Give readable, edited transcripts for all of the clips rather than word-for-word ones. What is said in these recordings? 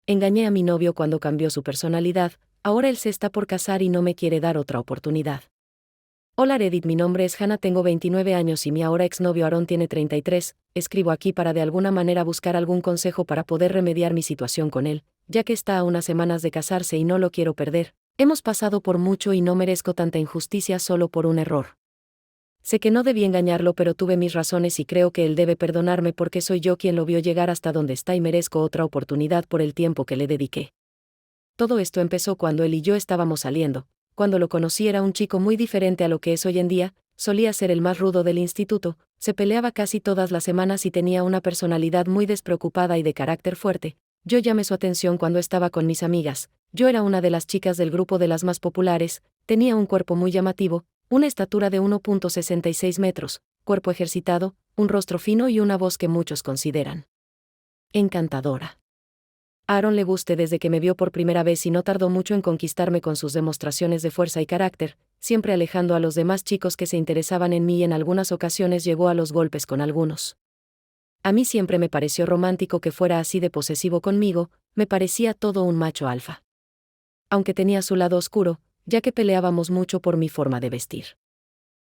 Engañé a mi novio cuando cambió su personalidad, ahora él se está por casar y no me quiere dar otra oportunidad. Hola Reddit, mi nombre es Hannah, tengo 29 años y mi ahora exnovio Aaron tiene 33, escribo aquí para de alguna manera buscar algún consejo para poder remediar mi situación con él, ya que está a unas semanas de casarse y no lo quiero perder. Hemos pasado por mucho y no merezco tanta injusticia solo por un error. Sé que no debí engañarlo, pero tuve mis razones y creo que él debe perdonarme porque soy yo quien lo vio llegar hasta donde está y merezco otra oportunidad por el tiempo que le dediqué. Todo esto empezó cuando él y yo estábamos saliendo. Cuando lo conocí era un chico muy diferente a lo que es hoy en día, solía ser el más rudo del instituto, se peleaba casi todas las semanas y tenía una personalidad muy despreocupada y de carácter fuerte. Yo llamé su atención cuando estaba con mis amigas, yo era una de las chicas del grupo de las más populares, tenía un cuerpo muy llamativo, una estatura de 1,66 metros, cuerpo ejercitado, un rostro fino y una voz que muchos consideran encantadora. A Aaron le gusté desde que me vio por primera vez y no tardó mucho en conquistarme con sus demostraciones de fuerza y carácter, siempre alejando a los demás chicos que se interesaban en mí y en algunas ocasiones llegó a los golpes con algunos. A mí siempre me pareció romántico que fuera así de posesivo conmigo, me parecía todo un macho alfa. Aunque tenía su lado oscuro, ya que peleábamos mucho por mi forma de vestir.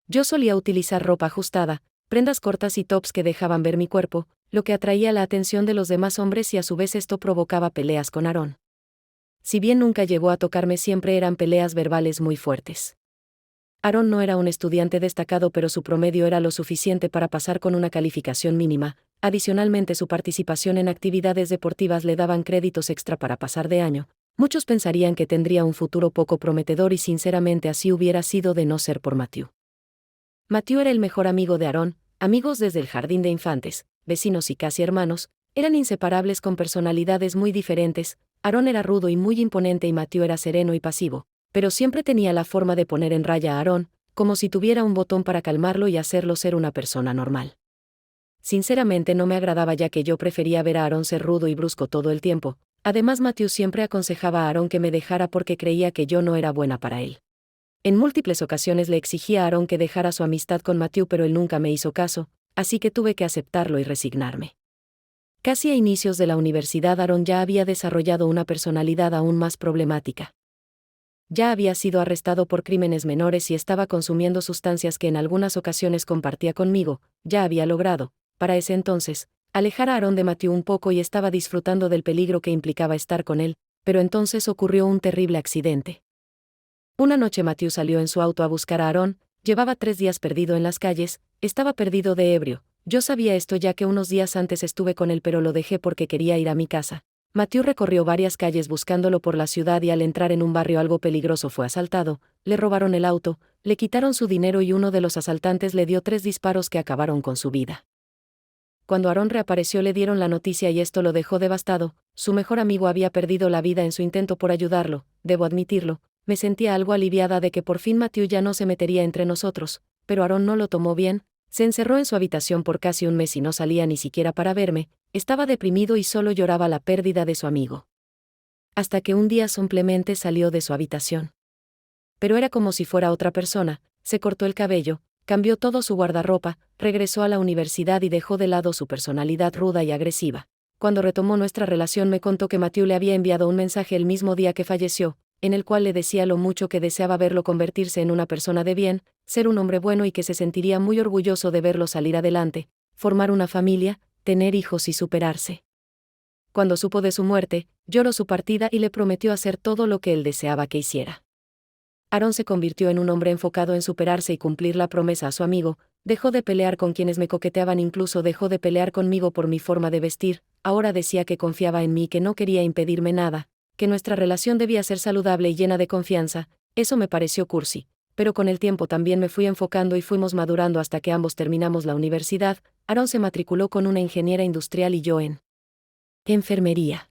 Yo solía utilizar ropa ajustada, prendas cortas y tops que dejaban ver mi cuerpo, lo que atraía la atención de los demás hombres y a su vez esto provocaba peleas con Aaron. Si bien nunca llegó a tocarme, siempre eran peleas verbales muy fuertes. Aaron no era un estudiante destacado, pero su promedio era lo suficiente para pasar con una calificación mínima. Adicionalmente, su participación en actividades deportivas le daban créditos extra para pasar de año. Muchos pensarían que tendría un futuro poco prometedor y sinceramente así hubiera sido de no ser por Matthew. Matthew era el mejor amigo de Aaron, amigos desde el jardín de infantes, vecinos y casi hermanos, eran inseparables con personalidades muy diferentes. Aaron era rudo y muy imponente y Matthew era sereno y pasivo, pero siempre tenía la forma de poner en raya a Aaron, como si tuviera un botón para calmarlo y hacerlo ser una persona normal. Sinceramente no me agradaba, ya que yo prefería ver a Aaron ser rudo y brusco todo el tiempo. Además, Matthew siempre aconsejaba a Aaron que me dejara porque creía que yo no era buena para él. En múltiples ocasiones le exigía a Aaron que dejara su amistad con Matthew, pero él nunca me hizo caso, así que tuve que aceptarlo y resignarme. Casi a inicios de la universidad, Aaron ya había desarrollado una personalidad aún más problemática. Ya había sido arrestado por crímenes menores y estaba consumiendo sustancias que en algunas ocasiones compartía conmigo. Ya había logrado, para ese entonces, alejar a Aaron de Matthew un poco y estaba disfrutando del peligro que implicaba estar con él, pero entonces ocurrió un terrible accidente. Una noche Matthew salió en su auto a buscar a Aaron, llevaba 3 días perdido en las calles, estaba perdido de ebrio. Yo sabía esto ya que unos días antes estuve con él, pero lo dejé porque quería ir a mi casa. Matthew recorrió varias calles buscándolo por la ciudad y al entrar en un barrio algo peligroso fue asaltado, le robaron el auto, le quitaron su dinero y uno de los asaltantes le dio 3 disparos que acabaron con su vida. Cuando Aaron reapareció le dieron la noticia y esto lo dejó devastado. Su mejor amigo había perdido la vida en su intento por ayudarlo, debo admitirlo. Me sentía algo aliviada de que por fin Matthew ya no se metería entre nosotros, pero Aaron no lo tomó bien, se encerró en su habitación por casi un mes y no salía ni siquiera para verme, estaba deprimido y solo lloraba la pérdida de su amigo. Hasta que un día simplemente salió de su habitación. Pero era como si fuera otra persona, se cortó el cabello, cambió todo su guardarropa, regresó a la universidad y dejó de lado su personalidad ruda y agresiva. Cuando retomó nuestra relación me contó que Matthew le había enviado un mensaje el mismo día que falleció, en el cual le decía lo mucho que deseaba verlo convertirse en una persona de bien, ser un hombre bueno y que se sentiría muy orgulloso de verlo salir adelante, formar una familia, tener hijos y superarse. Cuando supo de su muerte, lloró su partida y le prometió hacer todo lo que él deseaba que hiciera. Aaron se convirtió en un hombre enfocado en superarse y cumplir la promesa a su amigo, dejó de pelear con quienes me coqueteaban, incluso dejó de pelear conmigo por mi forma de vestir, ahora decía que confiaba en mí y que no quería impedirme nada, que nuestra relación debía ser saludable y llena de confianza. Eso me pareció cursi, pero con el tiempo también me fui enfocando y fuimos madurando hasta que ambos terminamos la universidad. Aaron se matriculó con una ingeniera industrial y yo en enfermería.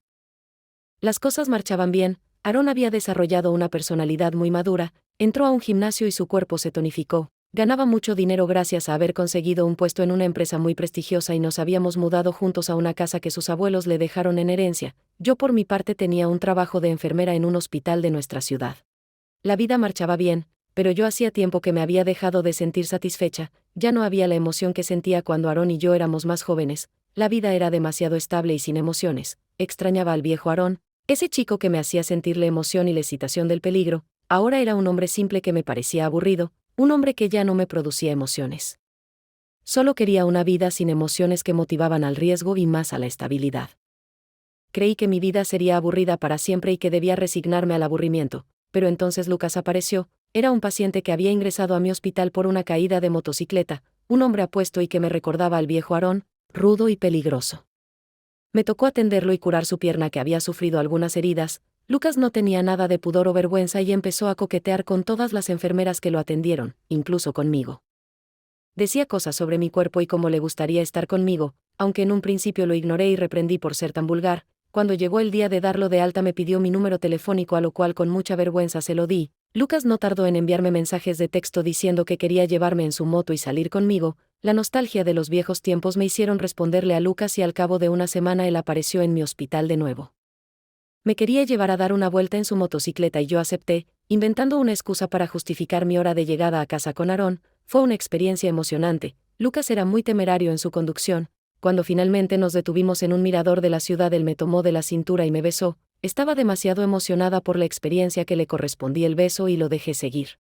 Las cosas marchaban bien. Aaron había desarrollado una personalidad muy madura, entró a un gimnasio y su cuerpo se tonificó, ganaba mucho dinero gracias a haber conseguido un puesto en una empresa muy prestigiosa y nos habíamos mudado juntos a una casa que sus abuelos le dejaron en herencia. Yo por mi parte tenía un trabajo de enfermera en un hospital de nuestra ciudad. La vida marchaba bien, pero yo hacía tiempo que me había dejado de sentir satisfecha, ya no había la emoción que sentía cuando Aaron y yo éramos más jóvenes, la vida era demasiado estable y sin emociones, extrañaba al viejo Aaron, Ese chico que me hacía sentir la emoción y la excitación del peligro, ahora era un hombre simple que me parecía aburrido, un hombre que ya no me producía emociones. Solo quería una vida sin emociones que motivaban al riesgo y más a la estabilidad. Creí que mi vida sería aburrida para siempre y que debía resignarme al aburrimiento, pero entonces Lucas apareció. Era un paciente que había ingresado a mi hospital por una caída de motocicleta, un hombre apuesto y que me recordaba al viejo Aarón, rudo y peligroso. Me tocó atenderlo y curar su pierna que había sufrido algunas heridas. Lucas no tenía nada de pudor o vergüenza y empezó a coquetear con todas las enfermeras que lo atendieron, incluso conmigo. Decía cosas sobre mi cuerpo y cómo le gustaría estar conmigo, aunque en un principio lo ignoré y reprendí por ser tan vulgar. Cuando llegó el día de darlo de alta me pidió mi número telefónico, a lo cual con mucha vergüenza se lo di. Lucas no tardó en enviarme mensajes de texto diciendo que quería llevarme en su moto y salir conmigo. La nostalgia de los viejos tiempos me hicieron responderle a Lucas y al cabo de una semana él apareció en mi hospital de nuevo. Me quería llevar a dar una vuelta en su motocicleta y yo acepté, inventando una excusa para justificar mi hora de llegada a casa con Aarón. Fue una experiencia emocionante. Lucas era muy temerario en su conducción. Cuando finalmente nos detuvimos en un mirador de la ciudad, él me tomó de la cintura y me besó. Estaba demasiado emocionada por la experiencia que le correspondía el beso y lo dejé seguir.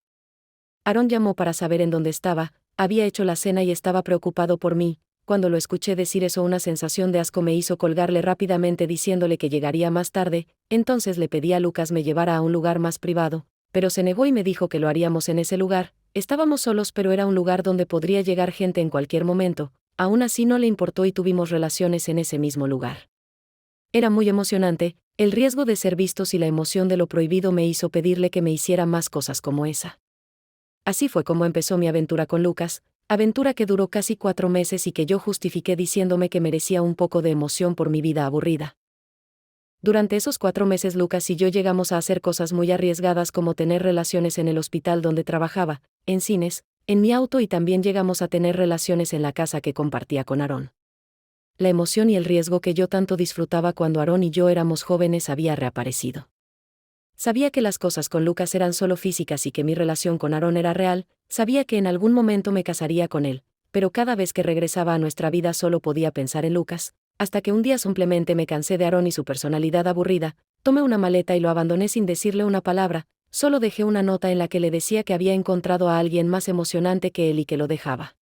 Aarón llamó para saber en dónde estaba. Había hecho la cena y estaba preocupado por mí. Cuando lo escuché decir eso, una sensación de asco me hizo colgarle rápidamente diciéndole que llegaría más tarde. Entonces le pedí a Lucas me llevara a un lugar más privado, pero se negó y me dijo que lo haríamos en ese lugar. Estábamos solos, pero era un lugar donde podría llegar gente en cualquier momento. Aún así no le importó y tuvimos relaciones en ese mismo lugar. Era muy emocionante. El riesgo de ser vistos y la emoción de lo prohibido me hizo pedirle que me hiciera más cosas como esa. Así fue como empezó mi aventura con Lucas, aventura que duró casi 4 meses y que yo justifiqué diciéndome que merecía un poco de emoción por mi vida aburrida. Durante esos 4 meses Lucas y yo llegamos a hacer cosas muy arriesgadas, como tener relaciones en el hospital donde trabajaba, en cines, en mi auto, y también llegamos a tener relaciones en la casa que compartía con Aarón. La emoción y el riesgo que yo tanto disfrutaba cuando Aarón y yo éramos jóvenes había reaparecido. Sabía que las cosas con Lucas eran solo físicas y que mi relación con Aarón era real. Sabía que en algún momento me casaría con él, pero cada vez que regresaba a nuestra vida solo podía pensar en Lucas, hasta que un día simplemente me cansé de Aarón y su personalidad aburrida. Tomé una maleta y lo abandoné sin decirle una palabra. Solo dejé una nota en la que le decía que había encontrado a alguien más emocionante que él y que lo dejaba.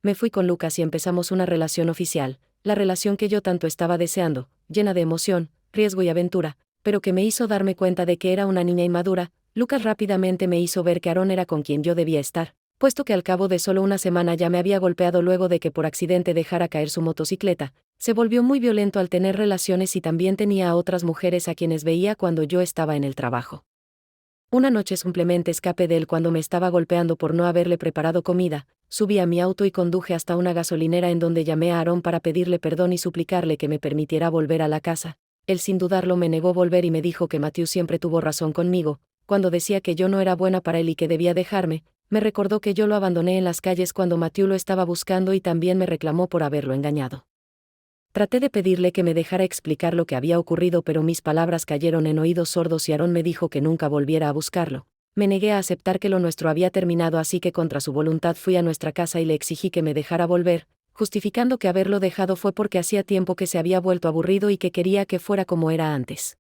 Me fui con Lucas y empezamos una relación oficial, la relación que yo tanto estaba deseando, llena de emoción, riesgo y aventura, pero que me hizo darme cuenta de que era una niña inmadura. Lucas rápidamente me hizo ver que Aarón era con quien yo debía estar, puesto que al cabo de solo una semana ya me había golpeado luego de que por accidente dejara caer su motocicleta. Se volvió muy violento al tener relaciones y también tenía a otras mujeres a quienes veía cuando yo estaba en el trabajo. Una noche simplemente escapé de él cuando me estaba golpeando por no haberle preparado comida. Subí a mi auto y conduje hasta una gasolinera en donde llamé a Aarón para pedirle perdón y suplicarle que me permitiera volver a la casa. Él sin dudarlo me negó volver y me dijo que Matthew siempre tuvo razón conmigo, cuando decía que yo no era buena para él y que debía dejarme. Me recordó que yo lo abandoné en las calles cuando Matthew lo estaba buscando y también me reclamó por haberlo engañado. Traté de pedirle que me dejara explicar lo que había ocurrido, pero mis palabras cayeron en oídos sordos y Aarón me dijo que nunca volviera a buscarlo. Me negué a aceptar que lo nuestro había terminado, así que contra su voluntad fui a nuestra casa y le exigí que me dejara volver, justificando que haberlo dejado fue porque hacía tiempo que se había vuelto aburrido y que quería que fuera como era antes.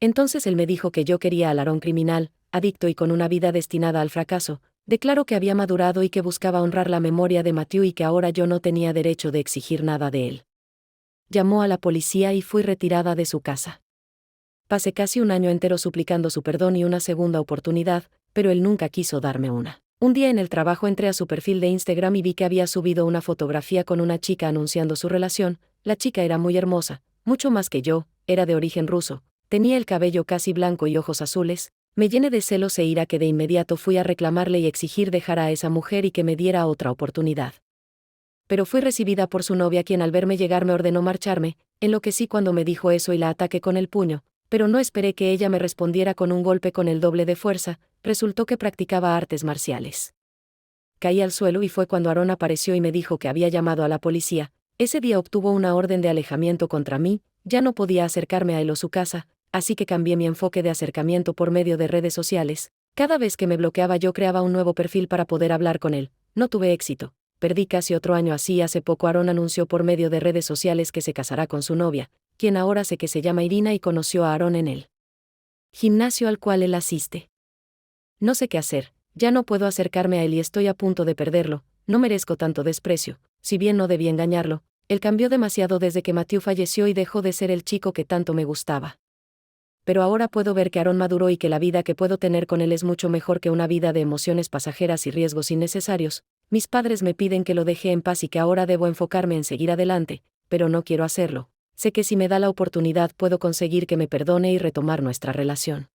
Entonces él me dijo que yo quería al Aarón criminal, adicto y con una vida destinada al fracaso. Declaró que había madurado y que buscaba honrar la memoria de Matthew y que ahora yo no tenía derecho de exigir nada de él. Llamó a la policía y fui retirada de su casa. Pasé casi un año entero suplicando su perdón y una segunda oportunidad, pero él nunca quiso darme una. Un día en el trabajo entré a su perfil de Instagram y vi que había subido una fotografía con una chica anunciando su relación. La chica era muy hermosa, mucho más que yo, era de origen ruso, tenía el cabello casi blanco y ojos azules. Me llené de celos e ira que de inmediato fui a reclamarle y exigir dejar a esa mujer y que me diera otra oportunidad. Pero fui recibida por su novia, quien al verme llegar me ordenó marcharme. Enloquecí cuando me dijo eso y la ataqué con el puño, pero no esperé que ella me respondiera con un golpe con el doble de fuerza. Resultó que practicaba artes marciales. Caí al suelo y fue cuando Aarón apareció y me dijo que había llamado a la policía. Ese día obtuvo una orden de alejamiento contra mí. Ya no podía acercarme a él o su casa, así que cambié mi enfoque de acercamiento por medio de redes sociales. Cada vez que me bloqueaba yo creaba un nuevo perfil para poder hablar con él. No tuve éxito. Perdí casi otro año así. Hace poco Aarón anunció por medio de redes sociales que se casará con su novia, quien ahora sé que se llama Irina y conoció a Aaron en el gimnasio al cual él asiste. No sé qué hacer, ya no puedo acercarme a él y estoy a punto de perderlo, no merezco tanto desprecio, si bien no debí engañarlo, él cambió demasiado desde que Matthew falleció y dejó de ser el chico que tanto me gustaba. Pero ahora puedo ver que Aaron maduró y que la vida que puedo tener con él es mucho mejor que una vida de emociones pasajeras y riesgos innecesarios. Mis padres me piden que lo deje en paz y que ahora debo enfocarme en seguir adelante, pero no quiero hacerlo. Sé que si me da la oportunidad puedo conseguir que me perdone y retomar nuestra relación.